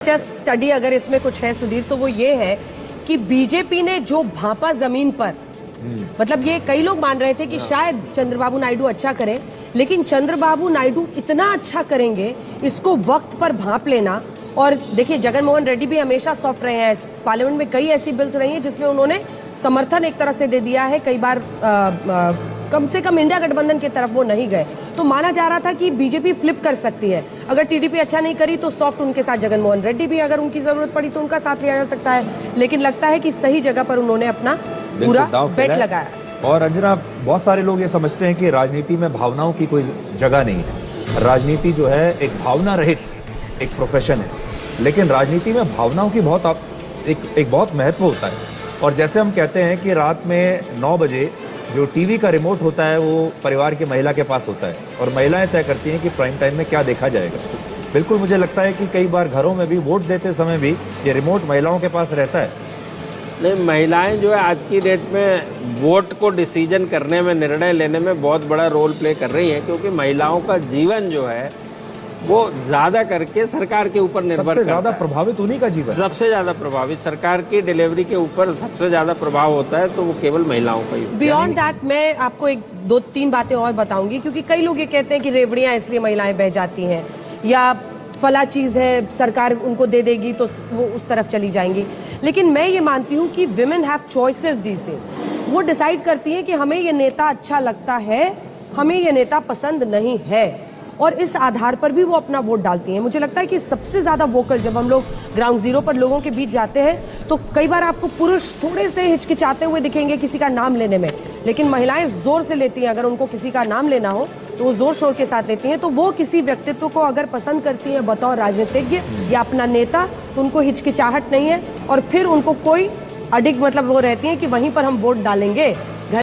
Study अगर इसमें कुछ है सुधीर, तो वो ये है कि बीजेपी ने जो भांपा जमीन पर, मतलब ये कई लोग मान रहे थे कि शायद चंद्रबाबू नायडू अच्छा करें, लेकिन चंद्रबाबू नायडू इतना अच्छा करेंगे, इसको वक्त पर भांप लेना। और देखिए, जगन मोहन रेड्डी भी हमेशा सॉफ्ट रहे हैं। पार्लियामेंट में कई ऐसी बिल्स रही हैं जिसमें उन्होंने समर्थन एक तरह से दे दिया है, कई बार कम से कम इंडिया गठबंधन की तरफ वो नहीं गए। तो माना जा रहा था कि बीजेपी फ्लिप कर सकती है, अगर टीडीपी अच्छा नहीं करी तो सॉफ्ट उनके साथ जगन मोहन रेड्डी भी, अगर उनकी जरूरत पड़ी तो उनका साथ लिया जा सकता है। लेकिन लगता है कि सही जगह पर उन्होंने अपना पूरा बेट लगाया। और अंजना, बहुत सारे लोग ये समझते हैं कि राजनीति में भावनाओं की कोई जगह नहीं है। राजनीति जो है एक भावना रहित एक प्रोफेशन है, लेकिन राजनीति में भावनाओं की एक बहुत महत्व होता है। और जैसे हम कहते हैं कि रात में 9 बजे जो टीवी का रिमोट होता है वो परिवार की महिला के पास होता है, और महिलाएं तय करती हैं कि प्राइम टाइम में क्या देखा जाएगा। बिल्कुल मुझे लगता है कि कई बार घरों में भी वोट देते समय भी ये रिमोट महिलाओं के पास रहता है। नहीं, महिलाएं जो है आज की डेट में वोट को डिसीजन करने में, निर्णय लेने में बहुत बड़ा रोल प्ले कर रही हैं, क्योंकि महिलाओं का जीवन जो है वो ज्यादा करके सरकार के ऊपर निर्भर करता है। सबसे ज्यादा प्रभावित उन्हीं का जीवन, सबसे ज्यादा प्रभावित सरकार की डिलीवरी के ऊपर सबसे ज्यादा प्रभाव होता है, तो वो केवल महिलाओं का ही। बियॉन्ड दैट मैं आपको 1-2-3 बातें और बताऊंगी, क्योंकि कई लोग ये कहते हैं कि रेवड़ियां इसलिए महिलाएं बह जाती हैं, या फला चीज है सरकार उनको दे देगी तो वो उस तरफ चली जाएंगी। लेकिन मैं ये मानती हूँ कि women have choices these days. वो डिसाइड करती हैं कि हमें ये नेता अच्छा लगता है, हमें ये नेता पसंद नहीं है, और इस आधार पर भी वो अपना वोट डालती हैं। मुझे लगता है कि सबसे ज्यादा वोकल जब हम लोग ग्राउंड जीरो पर लोगों के बीच जाते हैं तो कई बार आपको पुरुष थोड़े से हिचकिचाते हुए दिखेंगे किसी का नाम लेने में, लेकिन महिलाएं जोर से लेती हैं। अगर उनको किसी का नाम लेना हो तो वो जोर शोर के साथ लेती हैं। तो वो किसी व्यक्तित्व को अगर पसंद करती हैं बतौर राजनीतिज्ञ या अपना नेता, तो उनको हिचकिचाहट नहीं है, और फिर उनको कोई अडिग, मतलब वो रहती है कि वहीं पर हम वोट डालेंगे।